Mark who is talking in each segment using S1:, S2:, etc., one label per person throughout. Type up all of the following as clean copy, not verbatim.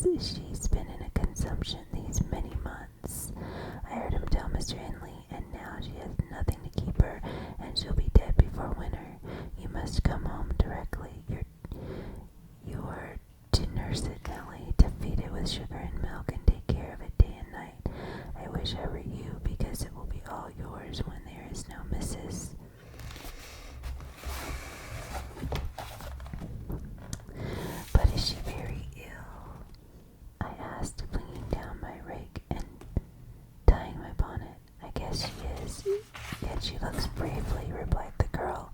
S1: says she's been in a consumption these many months. I heard him tell Mr. Henley, and now she has nothing to keep her, and she'll be dead before winter. You must come home directly. You're to nurse it, Nellie, to feed it with sugar and milk and take care of it day and night. I wish I were you, because it will be all yours when there is no Mrs. But is she very ill? I asked, flinging down my rake and tying my bonnet. I guess she is. Yet she looks bravely, replied the girl,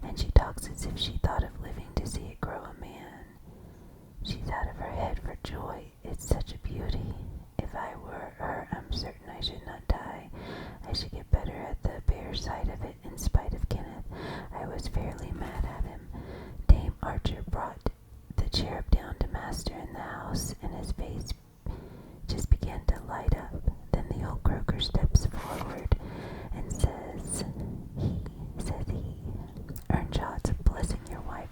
S1: and she talks as if she thought of living to see it grow a man. She's out of her head for joy. It's such a beauty. If I were her, I'm certain I should not die. I should get better at the bare sight of it, in spite of Kenneth. I was fairly mad at him. Dame Archer brought the cherub down to master in the house, and his face just began to light up. Then the old croaker steps forward and says he, Earnshaw, it's a blessing your wife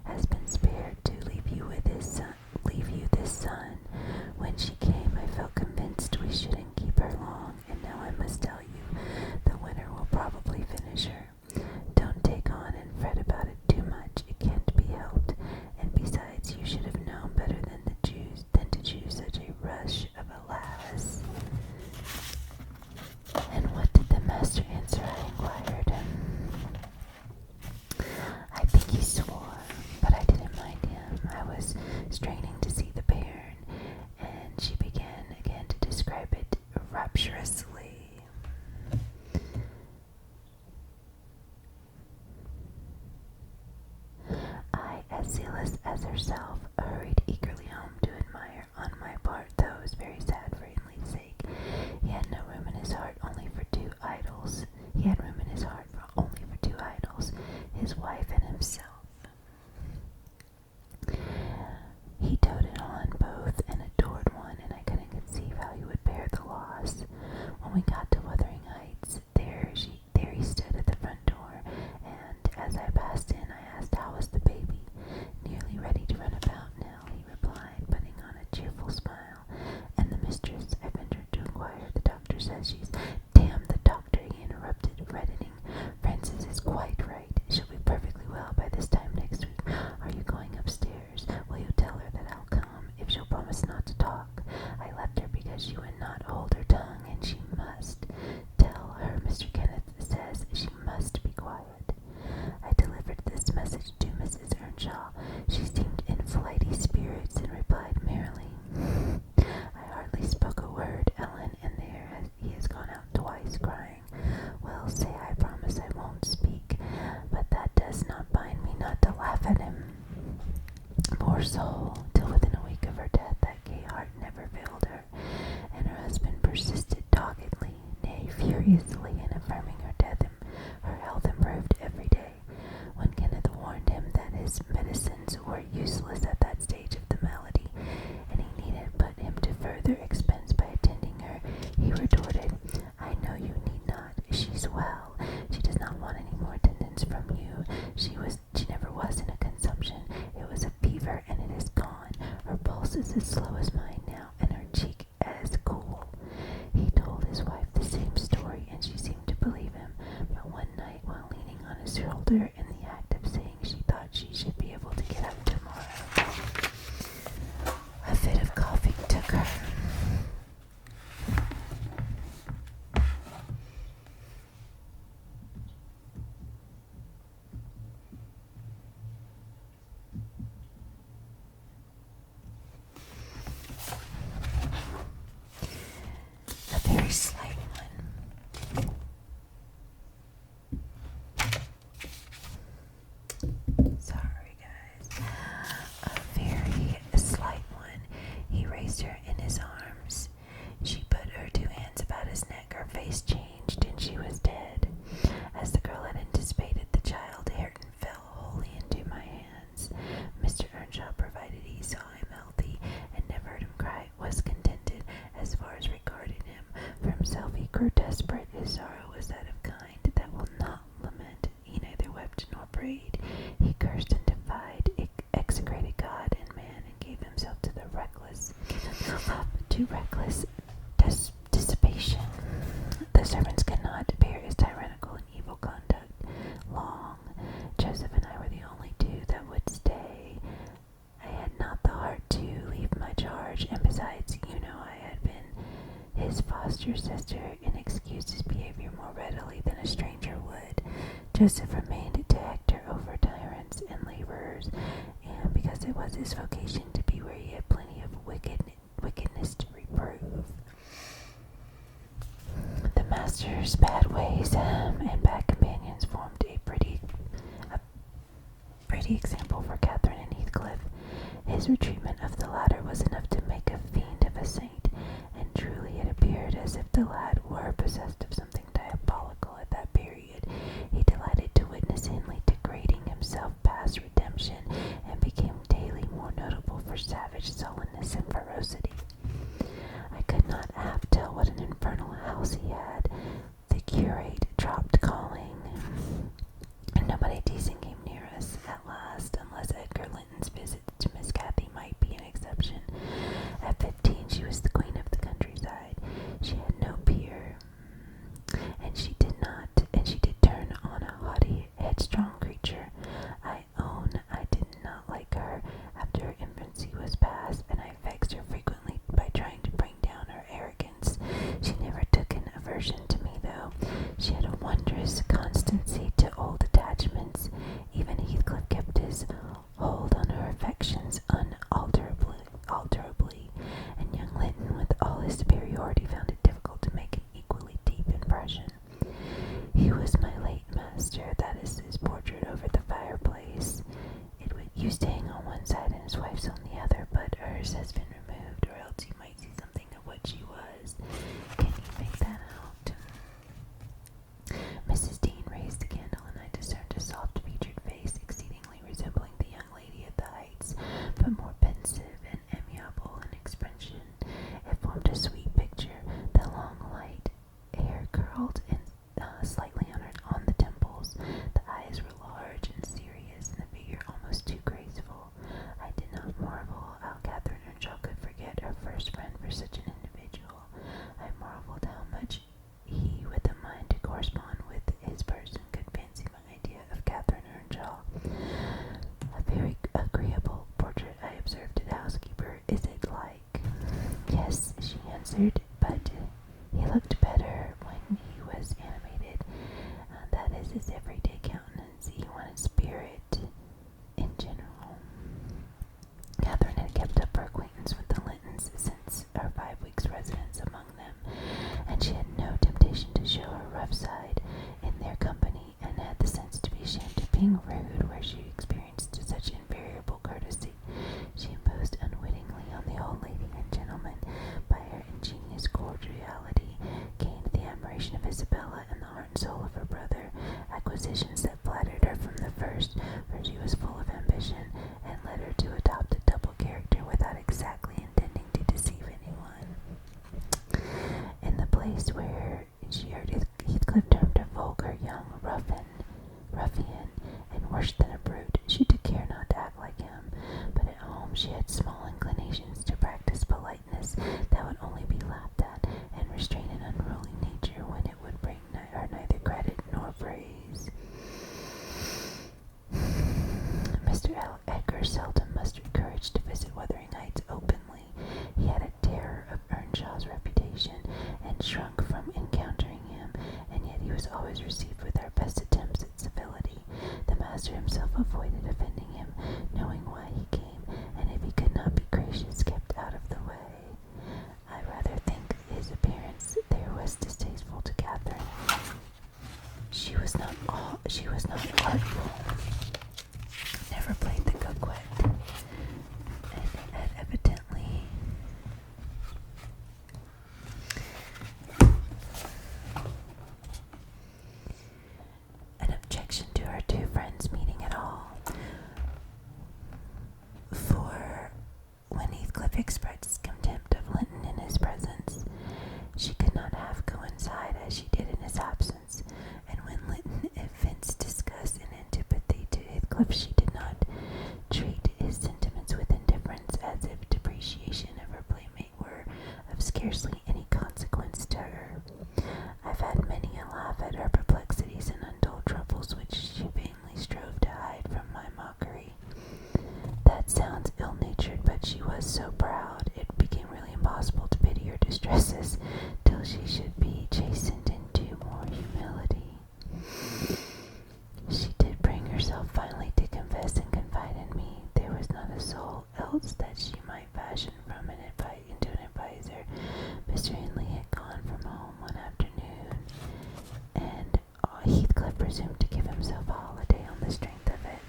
S1: has been spared to leave you this son. When she came, I felt convinced we shouldn't keep her long, and now I must tell you, the winter will probably finish her. Don't take on and fret about it too much. It can't be helped. And besides, you should have known better than to choose such a rush of a lass. And what did the master answer? I inquired. I think he swore, but I didn't mind him. I was straining to see the bairn, and she began again to describe it rapturously. I, as zealous as herself, hurried eagerly home to admire. On my part, though I was very sad for Henley's sake, he had no room in his heart only for two idols. His wife and himself. He doted on both and adored one, and I couldn't conceive how he would bear the loss. When we got to Wuthering Heights, there he stood at the front door, and as I passed in, I asked how was the baby. Nearly ready to run about now, he replied, putting on a cheerful smile. And the mistress, I ventured to inquire. The doctor says she's... Damn the doctor, he interrupted, reddening. Frances is quite right. She'll be perfectly well by this time next week. Are you going upstairs? Will you tell her that I'll come, if she'll promise not to talk? I left her because she would not hold her tongue, and she must. Tell her Mr. Kenneth says she must be quiet. I delivered this message to Mrs. Earnshaw. She seemed in flighty spirits and replied merrily, I hardly spoke a word, Ellen, and he has gone out twice, crying. Well, say I promise I won't speak, but that does not bind me not to laugh at him. Poor soul, till within a week of her death that gay heart never failed her, and her husband persisted doggedly, nay, furiously, in affirming her health improved every day. When Kenneth warned him that his medicines were useless at that stage of the malady, and he needed put him to further expense by attending her, he retorted, I know you need not. She's well. She does not want any more attendance from you. She never was in a consumption. It was a fever, and it is gone. Her pulse is as slow as mine now, and her cheek as cool. He told his wife the same story, and she seemed to believe him. But one night, while leaning on his shoulder in the act of saying she thought she should be able to get up tomorrow, a fit of coughing took her. master's sister and excused his behavior more readily than a stranger would. Joseph remained to Hector over tyrants and laborers, and because it was his vocation to be where he had plenty of wickedness to reprove. The master's bad ways and bad companions formed a pretty example for Catherine and Heathcliff. His retreatment of the latter was enough to make a fiend of a saint, and truly it appeared as if the lad were possessed of something diabolical at that period. He delighted to witness Hindley degrading himself past redemption, and became daily more notable for savage sullenness and ferocity. I could not half tell what an infernal house he had. The curate dropped calling, and nobody decent came near us at last, unless Edgar Linton's visits to Miss Cathy might be an exception. At 15, she was the queen of the countryside. She had no peer, and she did turn on a haughty, headstrong creature. I own I did not like her after her infancy was past, and I vexed her frequently by trying to bring down her arrogance. She never took an aversion to me, though. She had a wondrous constancy to old attachments. Even Heathcliff kept his hold on her affections unalterably, and young Linton, with all his superiority, found it difficult to make an equally deep impression. He was my late master. That is his portrait over the fireplace. It used to hang on one side and his wife's on the other, but hers has been removed, or else you might see something of what she was. Can you make that out? Mrs. Dean raised the candle, and I discerned a soft-featured face exceedingly resembling the young lady at the Heights, but more pensive and amiable in expression. It formed a sweet picture. The long, light hair curled in slightly on the temples. The eyes were large and serious, and the figure almost too graceful. I did not marvel how Catherine Earnshaw could forget her first friend for such an individual. I marveled how much he, with a mind to correspond with his person, could fancy my idea of Catherine Earnshaw. A very agreeable portrait, I observed to the housekeeper. Is it like? Yes, she answered, but he looked better when he was animated. That is his everyday countenance. He wanted spirit in general. Catherine had kept up her acquaintance with the Lintons since her 5 weeks' residence among them, and she had no temptation to show her rough side in their company, and had the sense to be ashamed of being rude where she experienced such invariable courtesy. She imposed unwittingly on the old lady and gentleman by her ingenious cordiality, gained the admiration of Isabella and the heart and soul of her brother, acquisitions that flattered her from the first, for she was full of ambition, and led her to adopt a double character without exactly intending to deceive anyone. In the place where she heard Heathcliff termed a vulgar young ruffian, and worse than a brute, she took care not to act like him, but at home she had small inclinations to practice politeness that would only be laughed at, and restrain an unruly nature when it would bring her neither credit nor praise. Mr. Edgar seldom mustered courage to visit Wuthering Heights openly. He had a terror of Earnshaw's reputation, and shrunk from encountering him, and yet he was always received with our best attempts at civility. The master himself avoided offending him, knowing why he came, and if he could not be gracious, kept out of the way. I rather think his appearance there was distasteful to Catherine. She was not artful, never played the coquette, and had evidently an objection to her two friends meeting at all. For when Heathcliff expressed contempt of Linton in his presence, she could not half coincide as she did in his absence, and when Linton evinced disgust and antipathy to Heathcliff, she did not treat his sentiments with indifference, as if depreciation of her playmate were of scarcely any consequence to her. I've had many a laugh at her perplexities and untold troubles which she vainly strove to hide from my mockery. That sounds ill-natured, but she was so proud, it became really impossible to pity her distresses, till she should be chastened into more humility. She did bring herself finally to confess and confide in me. There was not a soul else that she might fashion from into an advisor. Mr. Hindley had gone from home one afternoon, and Heathcliff presumed to give himself a holiday on the strength of it.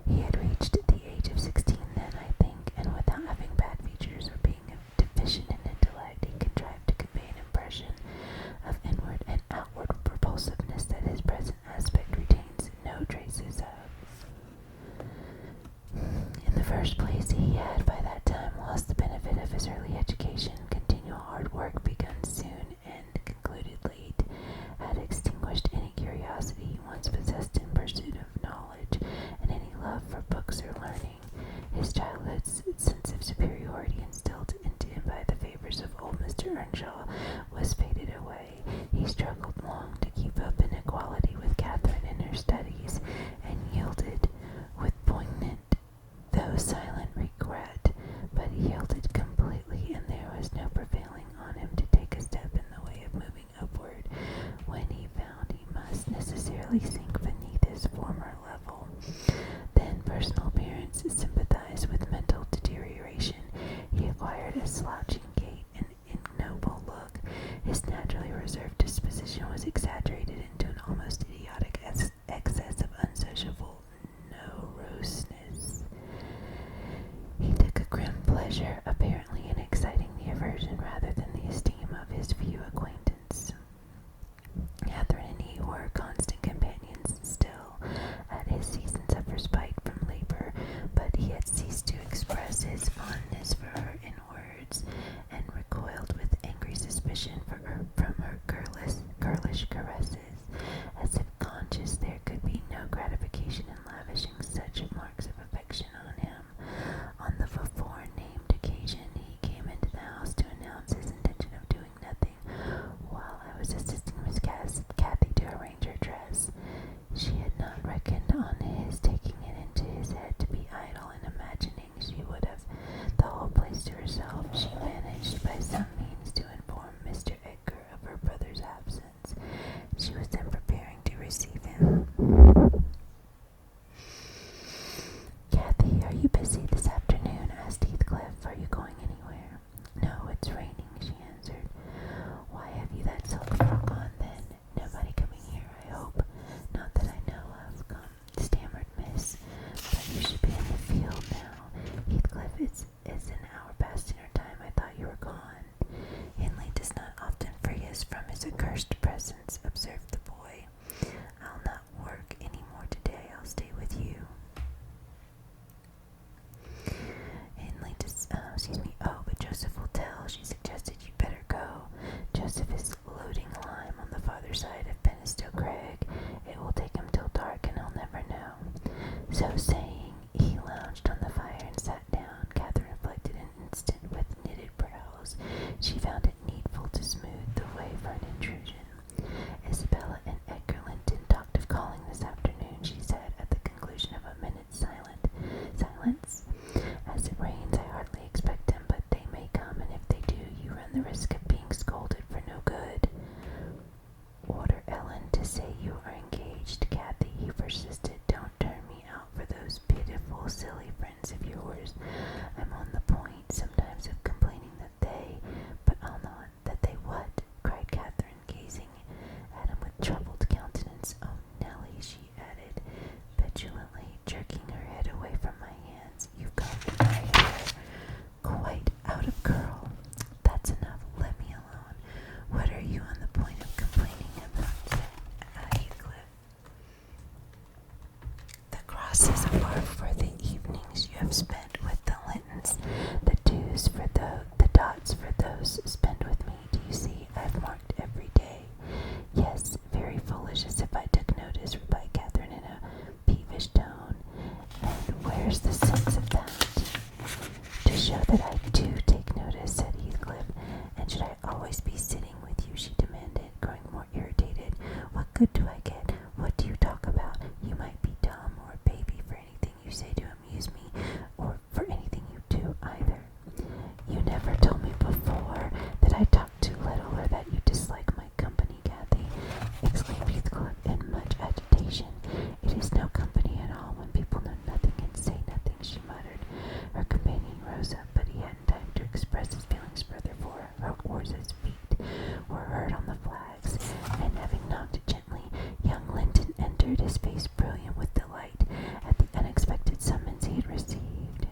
S1: He had reached the age of 16 then, I think, and without having bad features or being deficient in intellect, he contrived to convey an impression of inward and outward repulsiveness that his present aspect retains no traces of. In the first place, he had by that time lost the benefit of his early education. Continual hard work, begun soon and concluded late, had extinguished any curiosity he once possessed in pursuit of knowledge, and any love for books or learning. His childhood's sense of superiority, instilled into him by the favors of old Mr. Earnshaw, was faded away. He struggled long to keep up an equality with Catherine in her studies, and yielded with poignant though silent regret, but yielded completely, and there was no prevailing on him to take a step in the way of moving upward when he found he must necessarily sink beneath his former level. Then personal appearance sympathized with mental deterioration. He acquired a slouching gait, an ignoble look. His naturally reserved disposition was exaggerated into an almost idiotic excess of unsociable moroseness. He took a grim pleasure, apparently, in exciting the aversion rather than the esteem of his few acquaintance. Catherine and he were constant companions still, at his seasons of respite from labor, but he had ceased to express his fondness for her in words, and recoiled with angry suspicion from her girlish caresses, as if conscious there could be no gratification in lavishing such marks of affection on him. On the before-named occasion, he came into the house to announce his intention of doing nothing, while I was assisting Miss Cathy to arrange her dress. She had not reckoned on his taking it into his head to be idle, and imagining she would have the whole place to herself, she managed by some means to inform Mr. Edgar of her brother's absence. She was then preparing to receive him. "Cathy, are you busy this afternoon?" asked Heathcliff. "Are you going anywhere?" "No, it's raining," she answered. "Why have you that silk frock on, then? Nobody coming here, I hope?" "Not that I know of," stammered Miss. "But you should be in the field now. Heathcliff, it's an hour past dinner time. I thought you were gone." "Hindley does not often free us from his accursed presence," observed the boy. "I'll not work any more today. I'll stay with you." Hindley but Joseph will tell. She suggested you'd better go. Joseph is loading lime on the farther side of Pennistow Crag. It will take him till dark, and he'll never know. So saying, he lounged on the fire and sat down. Catherine reflected an instant with knitted brows. She found it needful to smooth the way for an intrusion. "Isabella and Edgar Linton talked of calling this afternoon," she said, at the conclusion of a minute's silence. "As it rains, I hardly expect them, but they may come, and if they do, you run the risk of being scolded for no good." "Order Ellen to say you are engaged, Cathy," he persisted. "Don't turn me out for those pitiful, silly friends of yours. I'm on the point sometimes of complaining but I'll not." "That they what?" cried Catherine, gazing at him with troubled countenance. "Oh, Nellie," she added, petulantly, jerking her head away from my hands, "you've combed my hair quite out of curl. That's enough. Let me alone. What are you on the point of complaining about?" said Heathcliff. "The crosses are for the evenings you have spent with the Lintons, the dues for the dots for those spent with me. Do you see, I've marked every day." "Yes, very foolish, as if I took notice," replied Catherine in a peevish tone. "And where's the sense of that?" "To show that I do take notice," said Heathcliff. "And should I always be sitting with you?" she demanded, growing more irritated. "What good do I get? What do you talk about? You might be dumb or a baby for anything you say to amuse me, or for anything you do either. You never told me before that I talked too little, or that express his feelings further, for her horse's feet were heard on the flags, and having knocked gently, young Linton entered, his face brilliant with delight at the unexpected summons he had received.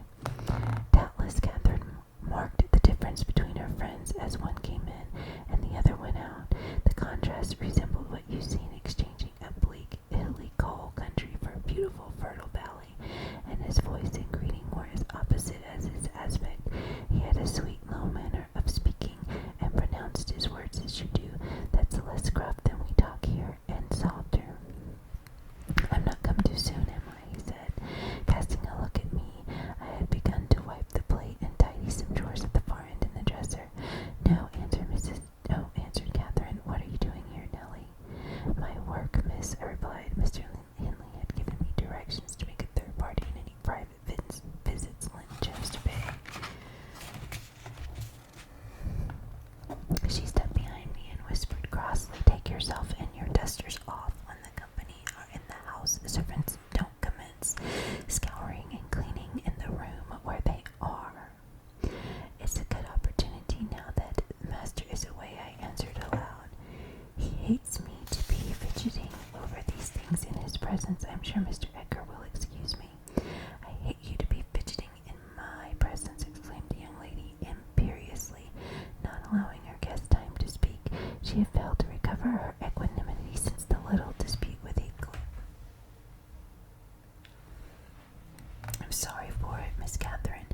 S1: Doubtless Catherine marked the difference between her friends as one came in and the other went out. The contrast resembled what you see in exchanging a bleak, hilly coal country for a beautiful, fertile valley, and his voice and greeting were as opposite as his aspect. He had a sweet, low manner of speaking, and pronounced his words as you do. That's less gruff than we talk here, and softer. I'm not come too soon, am I? He said, casting a look at me. I had begun to wipe the plate and tidy some drawers at the far end in the dresser. No, answered Catherine. What are you doing here, Nellie? My work, miss, I replied. Mr. Henley had given me directions to make a third party in any private visits Lynn chose to pay. She stepped behind me and whispered crossly, take yourself and your dusters off when the company are in the house. Servants don't commence scouring and cleaning in the room where they are. It's a good opportunity now that the master is away, I answered aloud. He hates me to be fidgeting over these things in his presence. I'm sure Mr. Edgar will excuse me. I hate you to be fidgeting in my presence, exclaimed the young lady imperiously, not allowing her guest time to speak. She had failed to recover her equanimity since the little dispute with Heathcliff. I'm sorry for it, Miss Catherine,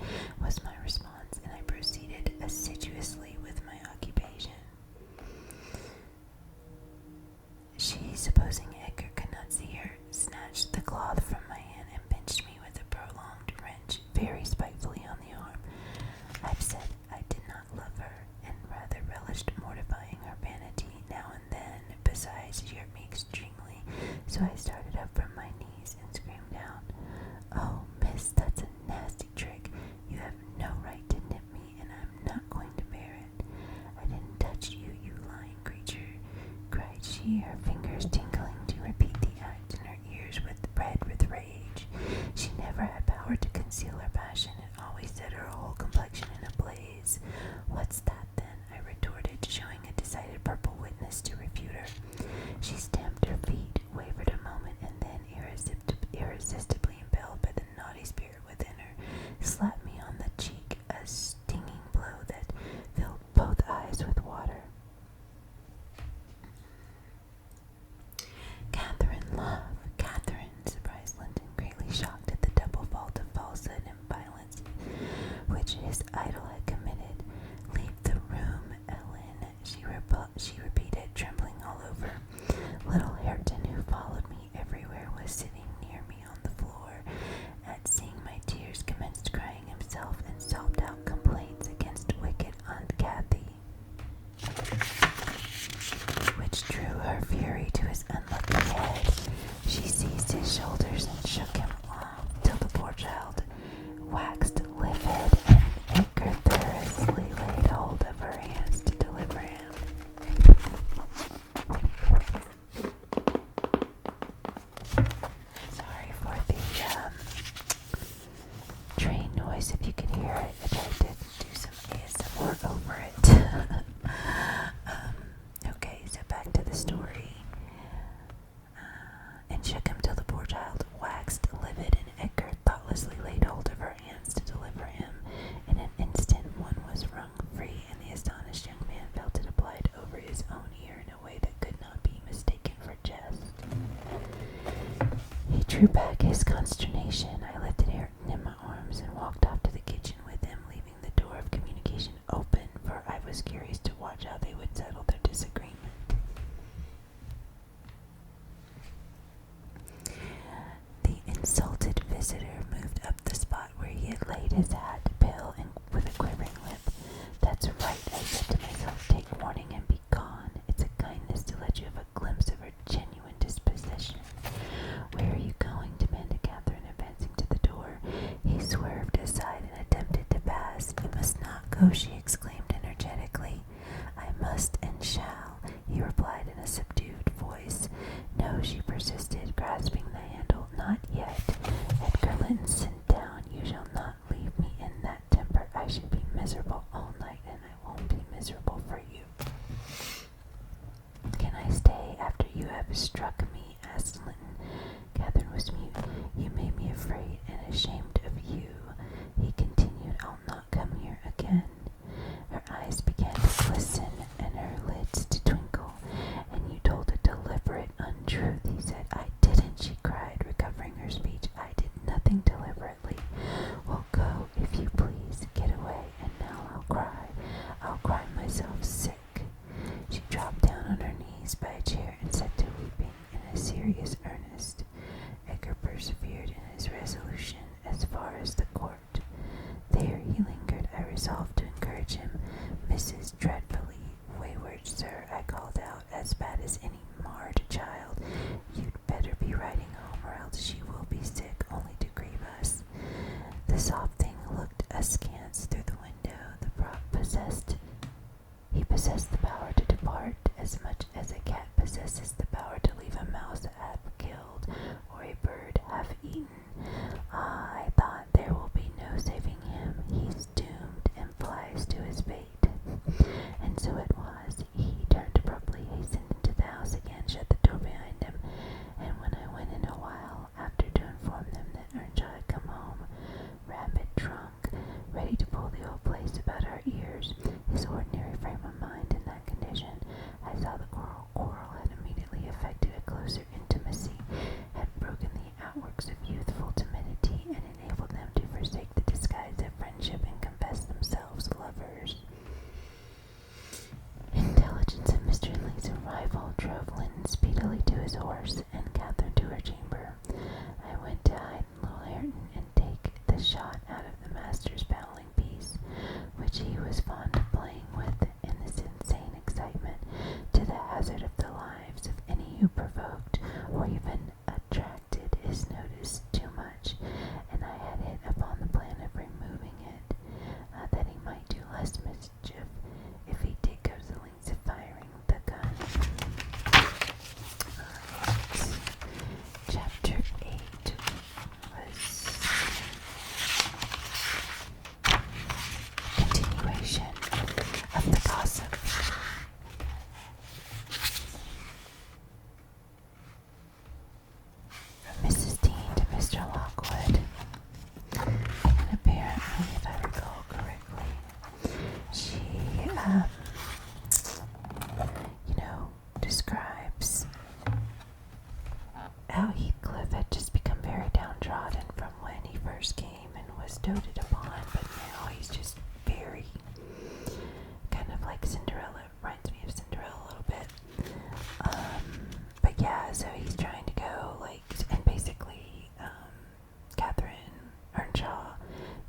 S1: was my response, and I proceeded assiduously with my occupation. She, supposing Edgar could not see her, snatched the cloth from my hand and pinched me with a prolonged wrench very spitefully on the arm. I've said I did not love her, and rather relished mortifying her vanity now and then. Besides, she hurt me extremely, so I started up from my knees and screamed out, "Oh, miss, that's a nasty trick. You have no right to nip me, and I'm not going to bear it. I didn't touch you, you lying creature," cried she, her fingers tingling to repeat the act in her ears red with rage. She never had power to conceal her passion, and always set her whole complexion in a blaze. What's that, then? I retorted, showing a decided purple witness to refute her. She stamped her feet, wavered a moment, and then, irresistibly impelled by the naughty spirit within her, slapped me on the cheek, a stinging blow that filled both eyes with water. Catherine, love, Catherine, surprised Linton, greatly shocked at the double fault of falsehood and violence which his idol had committed. Leave the room, Ellen, she repeated, trembling all over. Little Hareton, who followed me everywhere, was sitting near me on the floor. At seeing my tears, commenced crying himself, and sobbed out complaints against wicked Aunt Cathy, which drew her fury to his unlucky head. She seized his shoulders and shook him off, till the poor child waxed livid, and Edgar thoroughtly laid hold of her hands to deliver him. Sorry for the train noise, if you can hear it. I tried to do some ASMR over it. Okay, so back to the story. And shook him till the poor child waxed livid, and Edgar thoughtlessly laid hold of her hands to deliver him. In an instant one was wrung free, and the astonished young man felt it applied over his own ear in a way that could not be mistaken for jest. He drew back his consternation. I lifted Hareton in my arms and walked off to the kitchen with him, leaving the door of communication open, for I was curious to watch how they would settle their disagreement. The insulted visitor moved up the spot where he had laid his hat, pale and with a quivering lip. That's right, I said to myself, take warning and be gone. It's a kindness to let you have a glimpse of her genuine disposition. Where are you going? Demanded Catherine, advancing to the door. He swerved aside and attempted to pass. You must not go, she exclaimed energetically. I must and shall, he replied in a subdued voice. No, she persisted, grasping the handle. Not yet. Edgar Linton, sit down. You shall not leave me in that temper. I should be miserable all night. doted upon, but now he's just very kind of like Cinderella. Reminds me of Cinderella a little bit. But yeah, so he's trying to go like, and basically, Catherine Earnshaw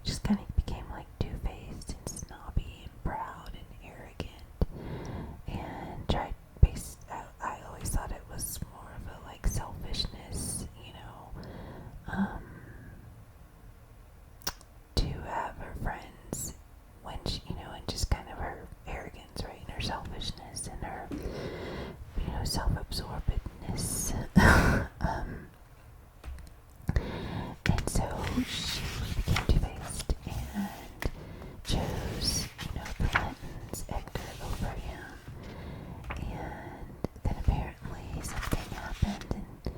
S1: just kind of became like two-faced and snobby and proud and arrogant, and tried I always thought it was more of a like selfishness, to have her friends when she, and just kind of her arrogance, right, and her selfishness and her, self-absorbedness. And so she became two-faced and chose, the Lentons, Edgar, over him. And then apparently something happened and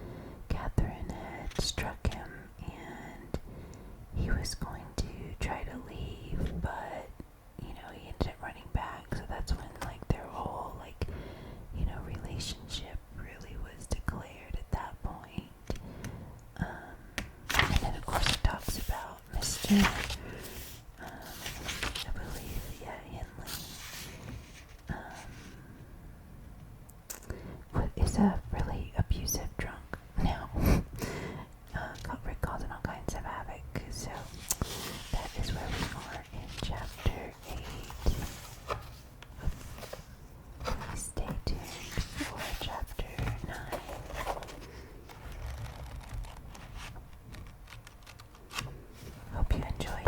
S1: Catherine had struck him and he was going to try to leave, but, he ended up running back. So that's when, like, their whole, like, relationship really was declared at that point. And then, of course, it talks about Mr. I believe, Henley. What is a really abusive drunk now? Causing all kinds of havoc. So that is where we are in chapter 8. Please stay tuned for chapter 9. Hope you enjoyed